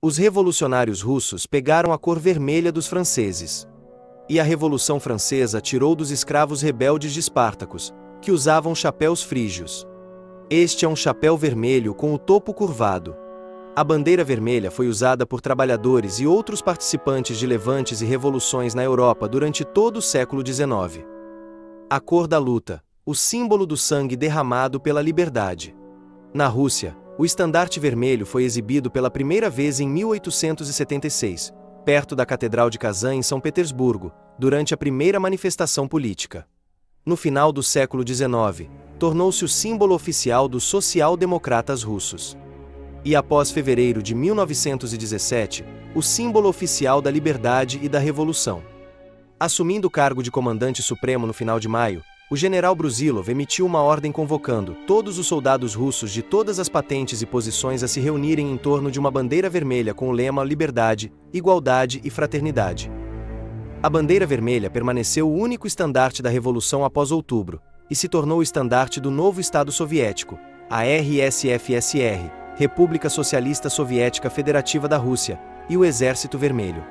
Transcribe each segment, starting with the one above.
Os revolucionários russos pegaram a cor vermelha dos franceses. E a Revolução Francesa tirou dos escravos rebeldes de Espartacus, que usavam chapéus frígios. Este é um chapéu vermelho com o topo curvado. A bandeira vermelha foi usada por trabalhadores e outros participantes de levantes e revoluções na Europa durante todo o século XIX. A cor da luta, o símbolo do sangue derramado pela liberdade. Na Rússia, o estandarte vermelho foi exibido pela primeira vez em 1876, perto da Catedral de Kazan em São Petersburgo, durante a primeira manifestação política. No final do século XIX, tornou-se o símbolo oficial dos social-democratas russos. E após fevereiro de 1917, o símbolo oficial da liberdade e da revolução. Assumindo o cargo de comandante supremo no final de maio, o general Brusilov emitiu uma ordem convocando todos os soldados russos de todas as patentes e posições a se reunirem em torno de uma bandeira vermelha com o lema Liberdade, Igualdade e Fraternidade. A bandeira vermelha permaneceu o único estandarte da Revolução após outubro, e se tornou o estandarte do novo Estado Soviético, a RSFSR, República Socialista Soviética Federativa da Rússia, e o Exército Vermelho.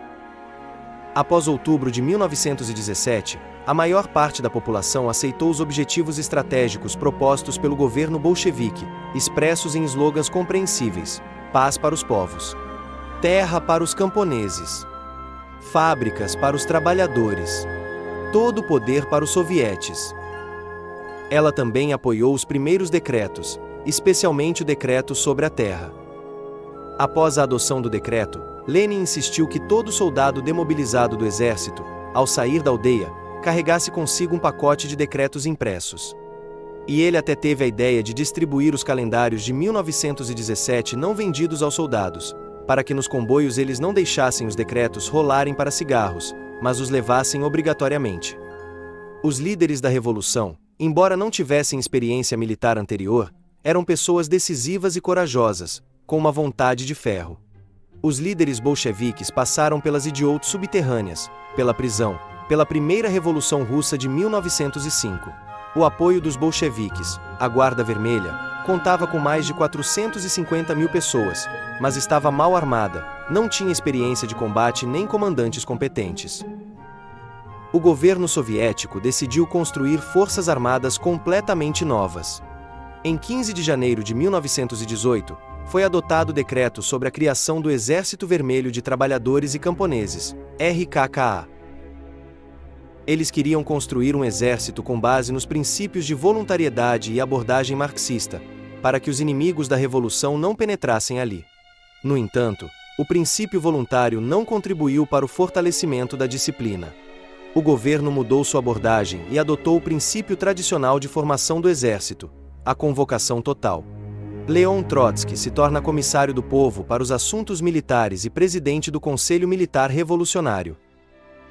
Após outubro de 1917, a maior parte da população aceitou os objetivos estratégicos propostos pelo governo bolchevique, expressos em slogans compreensíveis: paz para os povos, terra para os camponeses, fábricas para os trabalhadores, todo o poder para os sovietes. Ela também apoiou os primeiros decretos, especialmente o decreto sobre a terra. Após a adoção do decreto, Lenin insistiu que todo soldado demobilizado do exército, ao sair da aldeia, carregasse consigo um pacote de decretos impressos. E ele até teve a ideia de distribuir os calendários de 1917 não vendidos aos soldados, para que nos comboios eles não deixassem os decretos rolarem para cigarros, mas os levassem obrigatoriamente. Os líderes da Revolução, embora não tivessem experiência militar anterior, eram pessoas decisivas e corajosas, com uma vontade de ferro. Os líderes bolcheviques passaram pelas idiotes subterrâneas, pela prisão, pela primeira Revolução Russa de 1905. O apoio dos bolcheviques, a Guarda Vermelha, contava com mais de 450 mil pessoas, mas estava mal armada, não tinha experiência de combate nem comandantes competentes. O governo soviético decidiu construir forças armadas completamente novas. Em 15 de janeiro de 1918, foi adotado o decreto sobre a criação do Exército Vermelho de Trabalhadores e Camponeses, RKKA. Eles queriam construir um exército com base nos princípios de voluntariedade e abordagem marxista, para que os inimigos da Revolução não penetrassem ali. No entanto, o princípio voluntário não contribuiu para o fortalecimento da disciplina. O governo mudou sua abordagem e adotou o princípio tradicional de formação do exército, a convocação total. Leon Trotsky se torna comissário do povo para os assuntos militares e presidente do Conselho Militar Revolucionário.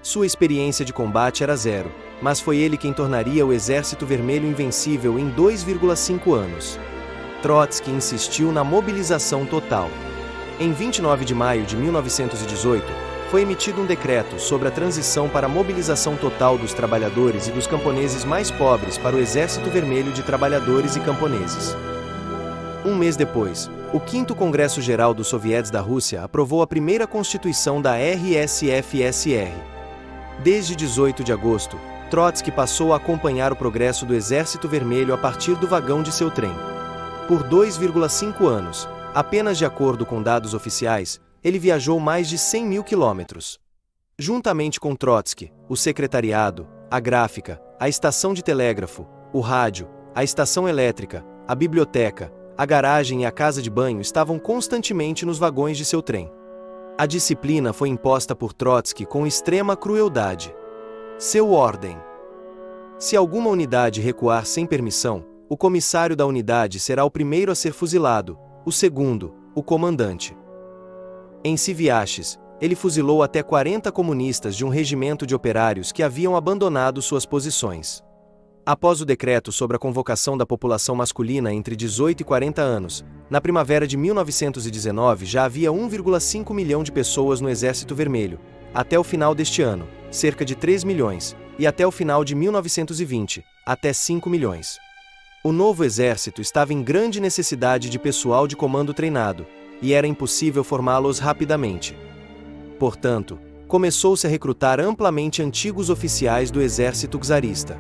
Sua experiência de combate era zero, mas foi ele quem tornaria o Exército Vermelho invencível em 2,5 anos. Trotsky insistiu na mobilização total. Em 29 de maio de 1918, foi emitido um decreto sobre a transição para a mobilização total dos trabalhadores e dos camponeses mais pobres para o Exército Vermelho de Trabalhadores e Camponeses. Um mês depois, o 5º Congresso Geral dos Sovietes da Rússia aprovou a primeira Constituição da RSFSR. Desde 18 de agosto, Trotsky passou a acompanhar o progresso do Exército Vermelho a partir do vagão de seu trem. Por 2,5 anos, apenas de acordo com dados oficiais, ele viajou mais de 100 mil quilômetros. Juntamente com Trotsky, o secretariado, a gráfica, a estação de telégrafo, o rádio, a estação elétrica, a biblioteca, a garagem e a casa de banho estavam constantemente nos vagões de seu trem. A disciplina foi imposta por Trotsky com extrema crueldade. Seu ordem: se alguma unidade recuar sem permissão, o comissário da unidade será o primeiro a ser fuzilado, o segundo, o comandante. Em Siviaches, ele fuzilou até 40 comunistas de um regimento de operários que haviam abandonado suas posições. Após o decreto sobre a convocação da população masculina entre 18 e 40 anos, na primavera de 1919 já havia 1,5 milhão de pessoas no Exército Vermelho. Até o final deste ano, cerca de 3 milhões, e até o final de 1920, até 5 milhões. O novo exército estava em grande necessidade de pessoal de comando treinado, e era impossível formá-los rapidamente. Portanto, começou-se a recrutar amplamente antigos oficiais do exército czarista.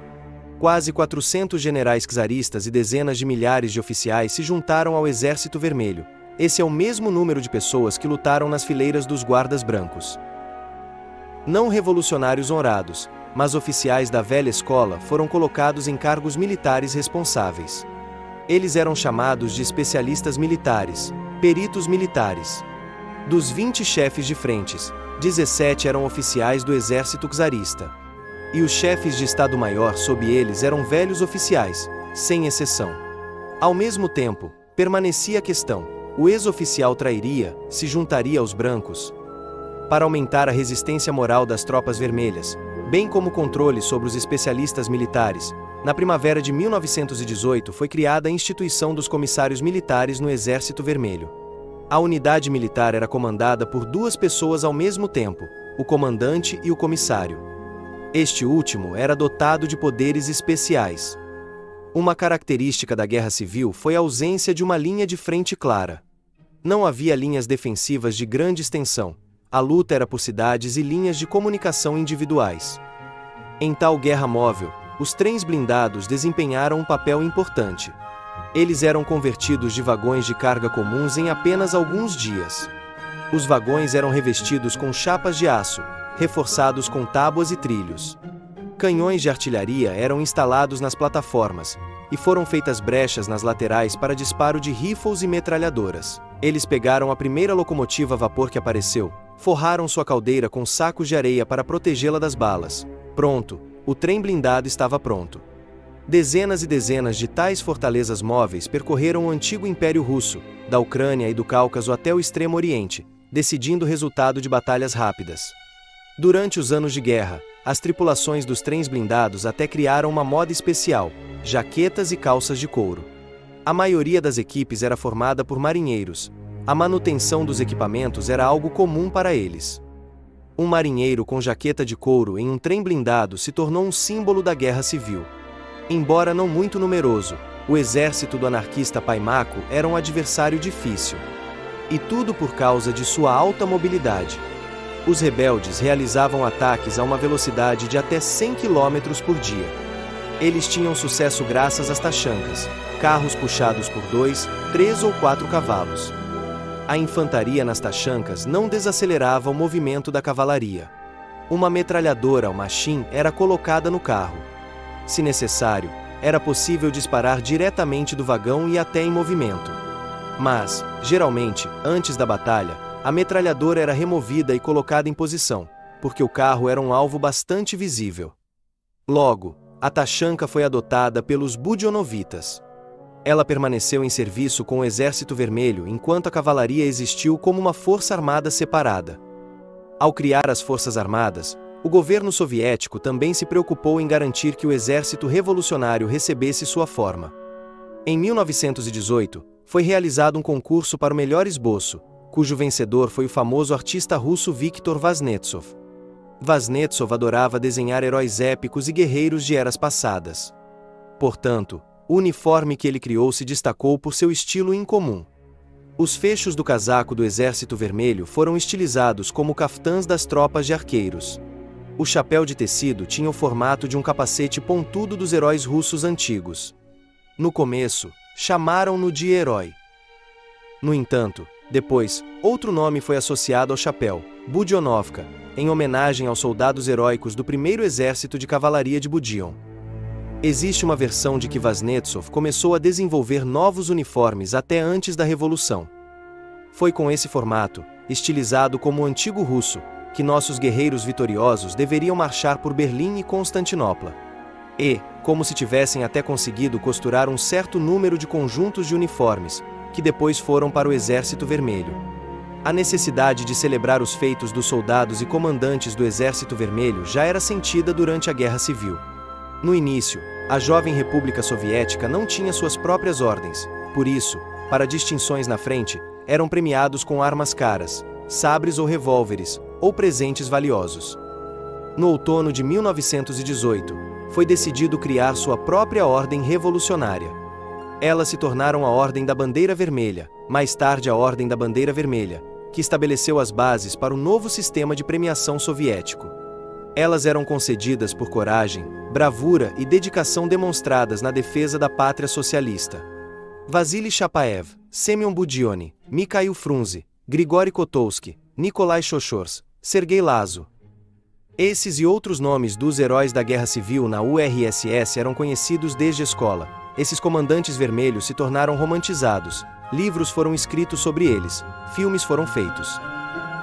Quase 400 generais czaristas e dezenas de milhares de oficiais se juntaram ao Exército Vermelho. Esse é o mesmo número de pessoas que lutaram nas fileiras dos guardas brancos. Não revolucionários honrados, mas oficiais da velha escola foram colocados em cargos militares responsáveis. Eles eram chamados de especialistas militares, peritos militares. Dos 20 chefes de frentes, 17 eram oficiais do exército czarista. E os chefes de Estado-Maior sob eles eram velhos oficiais, sem exceção. Ao mesmo tempo, permanecia a questão: o ex-oficial trairia, se juntaria aos brancos? Para aumentar a resistência moral das tropas vermelhas, bem como o controle sobre os especialistas militares, na primavera de 1918 foi criada a instituição dos comissários militares no Exército Vermelho. A unidade militar era comandada por duas pessoas ao mesmo tempo, o comandante e o comissário. Este último era dotado de poderes especiais. Uma característica da Guerra Civil foi a ausência de uma linha de frente clara. Não havia linhas defensivas de grande extensão. A luta era por cidades e linhas de comunicação individuais. Em tal guerra móvel, os trens blindados desempenharam um papel importante. Eles eram convertidos de vagões de carga comuns em apenas alguns dias. Os vagões eram revestidos com chapas de aço, reforçados com tábuas e trilhos. Canhões de artilharia eram instalados nas plataformas, e foram feitas brechas nas laterais para disparo de rifles e metralhadoras. Eles pegaram a primeira locomotiva a vapor que apareceu, forraram sua caldeira com sacos de areia para protegê-la das balas. Pronto, o trem blindado estava pronto. Dezenas e dezenas de tais fortalezas móveis percorreram o antigo Império Russo, da Ucrânia e do Cáucaso até o Extremo Oriente, decidindo o resultado de batalhas rápidas. Durante os anos de guerra, as tripulações dos trens blindados até criaram uma moda especial: jaquetas e calças de couro. A maioria das equipes era formada por marinheiros. A manutenção dos equipamentos era algo comum para eles. Um marinheiro com jaqueta de couro em um trem blindado se tornou um símbolo da guerra civil. Embora não muito numeroso, o exército do anarquista Paimaco era um adversário difícil. E tudo por causa de sua alta mobilidade. Os rebeldes realizavam ataques a uma velocidade de até 100 km por dia. Eles tinham sucesso graças às tachancas, carros puxados por 2, 3 ou 4 cavalos. A infantaria nas tachancas não desacelerava o movimento da cavalaria. Uma metralhadora ou machine era colocada no carro. Se necessário, era possível disparar diretamente do vagão e até em movimento. Mas, geralmente, antes da batalha, a metralhadora era removida e colocada em posição, porque o carro era um alvo bastante visível. Logo, a tachanka foi adotada pelos budionovitas. Ela permaneceu em serviço com o Exército Vermelho enquanto a cavalaria existiu como uma força armada separada. Ao criar as Forças Armadas, o governo soviético também se preocupou em garantir que o exército revolucionário recebesse sua forma. Em 1918, foi realizado um concurso para o melhor esboço, cujo vencedor foi o famoso artista russo Viktor Vaznetsov. Vaznetsov adorava desenhar heróis épicos e guerreiros de eras passadas. Portanto, o uniforme que ele criou se destacou por seu estilo incomum. Os fechos do casaco do Exército Vermelho foram estilizados como caftãs das tropas de arqueiros. O chapéu de tecido tinha o formato de um capacete pontudo dos heróis russos antigos. No começo, chamaram-no de herói. No entanto, depois, outro nome foi associado ao chapéu, Budionovka, em homenagem aos soldados heróicos do primeiro exército de cavalaria de Budion. Existe uma versão de que Vaznetsov começou a desenvolver novos uniformes até antes da Revolução. Foi com esse formato, estilizado como o antigo russo, que nossos guerreiros vitoriosos deveriam marchar por Berlim e Constantinopla. E, como se tivessem até conseguido costurar um certo número de conjuntos de uniformes, que depois foram para o Exército Vermelho. A necessidade de celebrar os feitos dos soldados e comandantes do Exército Vermelho já era sentida durante a Guerra Civil. No início, a jovem República Soviética não tinha suas próprias ordens, por isso, para distinções na frente, eram premiados com armas caras, sabres ou revólveres, ou presentes valiosos. No outono de 1918, foi decidido criar sua própria ordem revolucionária. Elas se tornaram a Ordem da Bandeira Vermelha, mais tarde a Ordem da Bandeira Vermelha, que estabeleceu as bases para o novo sistema de premiação soviético. Elas eram concedidas por coragem, bravura e dedicação demonstradas na defesa da pátria socialista. Vasily Chapaev, Semyon Budyonny, Mikhail Frunze, Grigory Kotulski, Nikolai Chochors, Sergei Lazo. Esses e outros nomes dos heróis da Guerra Civil na URSS eram conhecidos desde a escola. Esses comandantes vermelhos se tornaram romantizados, livros foram escritos sobre eles, filmes foram feitos.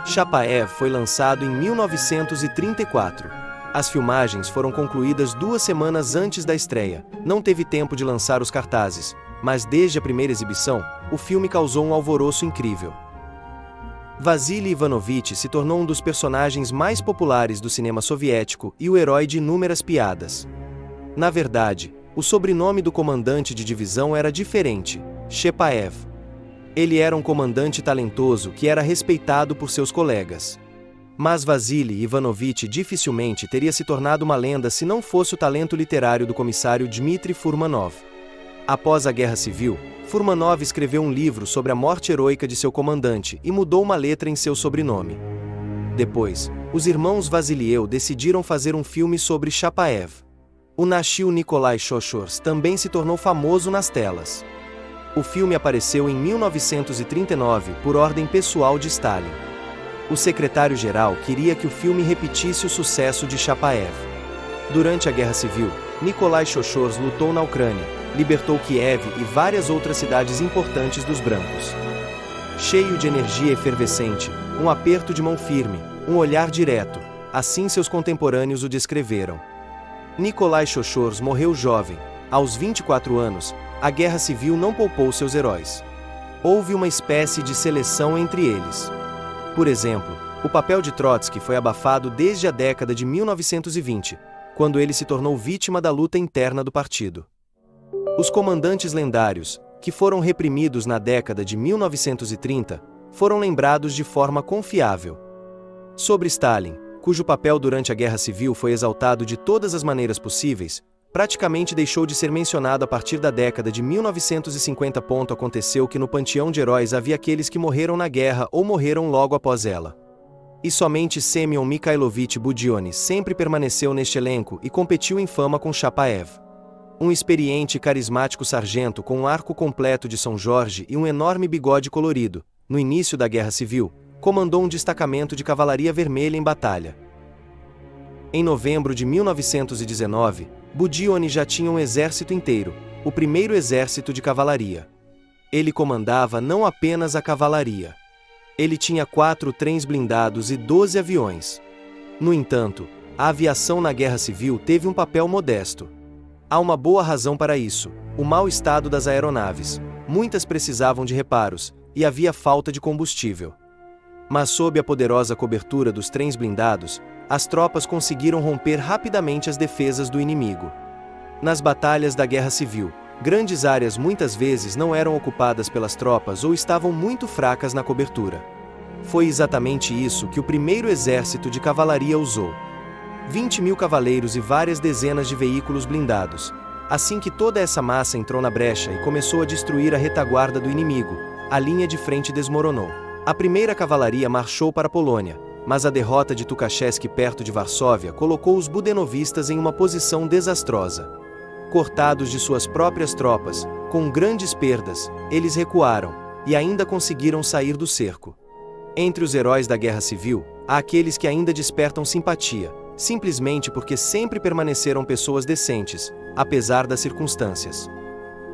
Chapaev foi lançado em 1934. As filmagens foram concluídas 2 semanas antes da estreia. Não teve tempo de lançar os cartazes, mas desde a primeira exibição, o filme causou um alvoroço incrível. Vasily Ivanovich se tornou um dos personagens mais populares do cinema soviético e o herói de inúmeras piadas. Na verdade, o sobrenome do comandante de divisão era diferente, Chapaev. Ele era um comandante talentoso que era respeitado por seus colegas. Mas Vasily Ivanovich dificilmente teria se tornado uma lenda se não fosse o talento literário do comissário Dmitry Furmanov. Após a Guerra Civil, Furmanov escreveu um livro sobre a morte heroica de seu comandante e mudou uma letra em seu sobrenome. Depois, os irmãos Vasiliev decidiram fazer um filme sobre Chapaev. O Nashil Nikolai Chochors também se tornou famoso nas telas. O filme apareceu em 1939 por ordem pessoal de Stalin. O secretário-geral queria que o filme repetisse o sucesso de Chapaev. Durante a Guerra Civil, Nikolai Chochors lutou na Ucrânia, libertou Kiev e várias outras cidades importantes dos brancos. Cheio de energia efervescente, um aperto de mão firme, um olhar direto, assim seus contemporâneos o descreveram. Nikolai Chochors morreu jovem, aos 24 anos. A Guerra Civil não poupou seus heróis. Houve uma espécie de seleção entre eles. Por exemplo, o papel de Trotsky foi abafado desde a década de 1920, quando ele se tornou vítima da luta interna do partido. Os comandantes lendários, que foram reprimidos na década de 1930, foram lembrados de forma confiável. Sobre Stalin, cujo papel durante a Guerra Civil foi exaltado de todas as maneiras possíveis, praticamente deixou de ser mencionado a partir da década de 1950. Aconteceu que no panteão de heróis havia aqueles que morreram na guerra ou morreram logo após ela. E somente Semyon Mikhailovich Budyonny sempre permaneceu neste elenco e competiu em fama com Chapaev. Um experiente e carismático sargento com um arco completo de São Jorge e um enorme bigode colorido, no início da Guerra Civil, comandou um destacamento de cavalaria vermelha em batalha. Em novembro de 1919, Budyonny já tinha um exército inteiro, o primeiro exército de cavalaria. Ele comandava não apenas a cavalaria. Ele tinha 4 trens blindados e 12 aviões. No entanto, a aviação na Guerra Civil teve um papel modesto. Há uma boa razão para isso: o mau estado das aeronaves. Muitas precisavam de reparos, e havia falta de combustível. Mas sob a poderosa cobertura dos trens blindados, as tropas conseguiram romper rapidamente as defesas do inimigo. Nas batalhas da Guerra Civil, grandes áreas muitas vezes não eram ocupadas pelas tropas ou estavam muito fracas na cobertura. Foi exatamente isso que o primeiro exército de cavalaria usou. 20.000 cavaleiros e várias dezenas de veículos blindados. Assim que toda essa massa entrou na brecha e começou a destruir a retaguarda do inimigo, a linha de frente desmoronou. A primeira cavalaria marchou para a Polônia, mas a derrota de Tukhachevsky perto de Varsóvia colocou os budenovistas em uma posição desastrosa. Cortados de suas próprias tropas, com grandes perdas, eles recuaram, e ainda conseguiram sair do cerco. Entre os heróis da Guerra Civil, há aqueles que ainda despertam simpatia, simplesmente porque sempre permaneceram pessoas decentes, apesar das circunstâncias.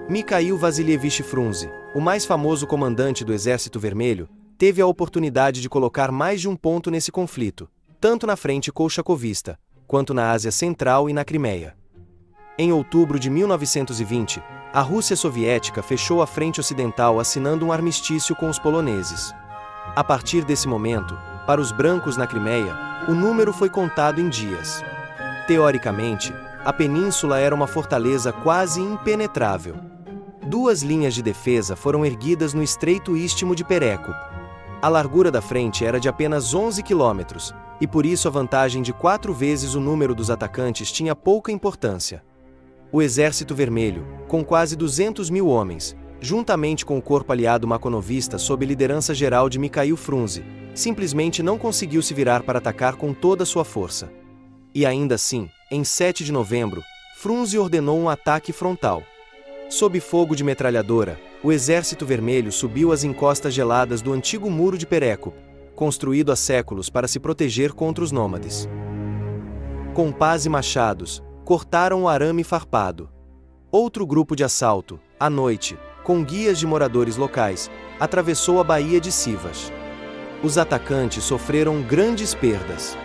Mikhail Vasilievich Frunze, o mais famoso comandante do Exército Vermelho, teve a oportunidade de colocar mais de um ponto nesse conflito, tanto na frente kolchakovista, quanto na Ásia Central e na Crimeia. Em outubro de 1920, a Rússia soviética fechou a frente ocidental assinando um armistício com os poloneses. A partir desse momento, para os brancos na Crimeia, o número foi contado em dias. Teoricamente, a península era uma fortaleza quase impenetrável. 2 linhas de defesa foram erguidas no estreito istmo de Perekop. A largura da frente era de apenas 11 quilômetros, e por isso a vantagem de 4 vezes o número dos atacantes tinha pouca importância. O Exército Vermelho, com quase 200.000 homens, juntamente com o corpo aliado makonovista sob liderança geral de Mikhail Frunze, simplesmente não conseguiu se virar para atacar com toda a sua força. E ainda assim, em 7 de novembro, Frunze ordenou um ataque frontal. Sob fogo de metralhadora, o Exército Vermelho subiu as encostas geladas do antigo muro de Perekop, construído há séculos para se proteger contra os nômades. Com pás e machados, cortaram o arame farpado. Outro grupo de assalto, à noite, com guias de moradores locais, atravessou a Baía de Sivas. Os atacantes sofreram grandes perdas.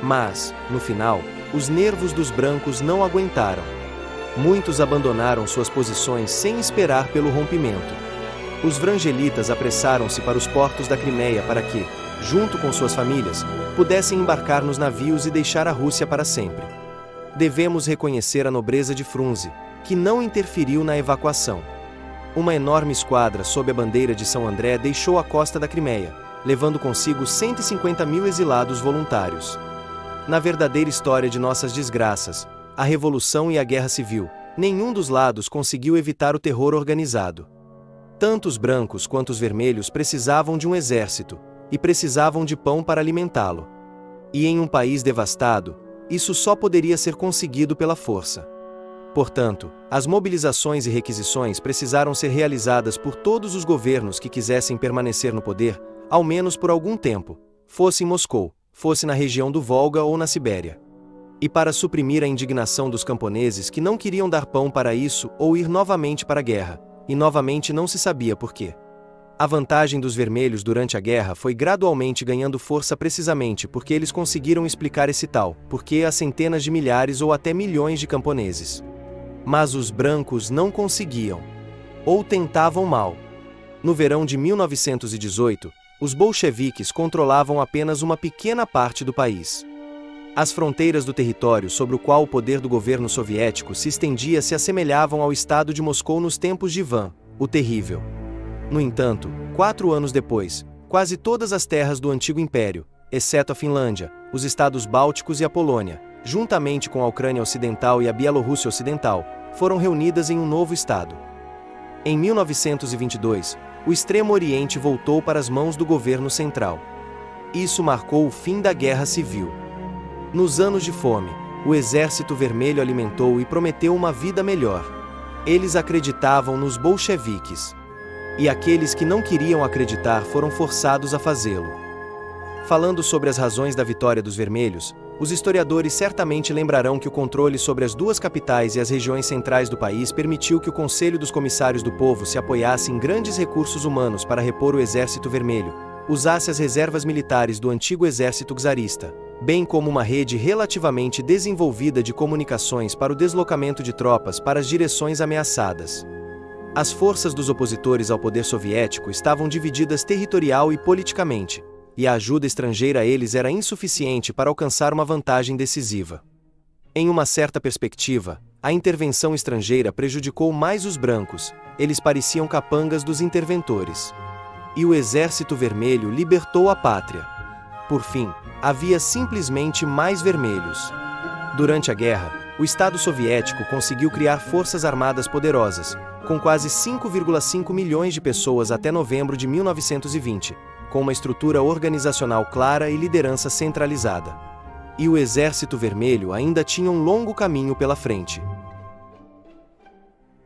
Mas, no final, os nervos dos brancos não aguentaram. Muitos abandonaram suas posições sem esperar pelo rompimento. Os vrangelitas apressaram-se para os portos da Crimeia para que, junto com suas famílias, pudessem embarcar nos navios e deixar a Rússia para sempre. Devemos reconhecer a nobreza de Frunze, que não interferiu na evacuação. Uma enorme esquadra sob a bandeira de São André deixou a costa da Crimeia, levando consigo 150 mil exilados voluntários. Na verdadeira história de nossas desgraças, a Revolução e a Guerra Civil, nenhum dos lados conseguiu evitar o terror organizado. Tanto os brancos quanto os vermelhos precisavam de um exército, e precisavam de pão para alimentá-lo. E em um país devastado, isso só poderia ser conseguido pela força. Portanto, as mobilizações e requisições precisaram ser realizadas por todos os governos que quisessem permanecer no poder, ao menos por algum tempo, fosse em Moscou, fosse na região do Volga ou na Sibéria. E para suprimir a indignação dos camponeses que não queriam dar pão para isso ou ir novamente para a guerra, e novamente não se sabia por quê. A vantagem dos vermelhos durante a guerra foi gradualmente ganhando força precisamente porque eles conseguiram explicar esse tal porquê a centenas de milhares ou até milhões de camponeses. Mas os brancos não conseguiam. Ou tentavam mal. No verão de 1918, os bolcheviques controlavam apenas uma pequena parte do país. As fronteiras do território sobre o qual o poder do governo soviético se estendia se assemelhavam ao estado de Moscou nos tempos de Ivan, o Terrível. No entanto, 4 anos depois, quase todas as terras do antigo império, exceto a Finlândia, os estados bálticos e a Polônia, juntamente com a Ucrânia Ocidental e a Bielorrússia Ocidental, foram reunidas em um novo estado. Em 1922, o Extremo Oriente voltou para as mãos do governo central. Isso marcou o fim da Guerra Civil. Nos anos de fome, o Exército Vermelho alimentou e prometeu uma vida melhor. Eles acreditavam nos bolcheviques. E aqueles que não queriam acreditar foram forçados a fazê-lo. Falando sobre as razões da vitória dos vermelhos, os historiadores certamente lembrarão que o controle sobre as duas capitais e as regiões centrais do país permitiu que o Conselho dos Comissários do Povo se apoiasse em grandes recursos humanos para repor o Exército Vermelho, usasse as reservas militares do antigo exército czarista, bem como uma rede relativamente desenvolvida de comunicações para o deslocamento de tropas para as direções ameaçadas. As forças dos opositores ao poder soviético estavam divididas territorial e politicamente, e a ajuda estrangeira a eles era insuficiente para alcançar uma vantagem decisiva. Em uma certa perspectiva, a intervenção estrangeira prejudicou mais os brancos, eles pareciam capangas dos interventores. E o Exército Vermelho libertou a pátria. Por fim, havia simplesmente mais vermelhos. Durante a guerra, o Estado soviético conseguiu criar forças armadas poderosas, com quase 5,5 milhões de pessoas até novembro de 1920, com uma estrutura organizacional clara e liderança centralizada. E o Exército Vermelho ainda tinha um longo caminho pela frente.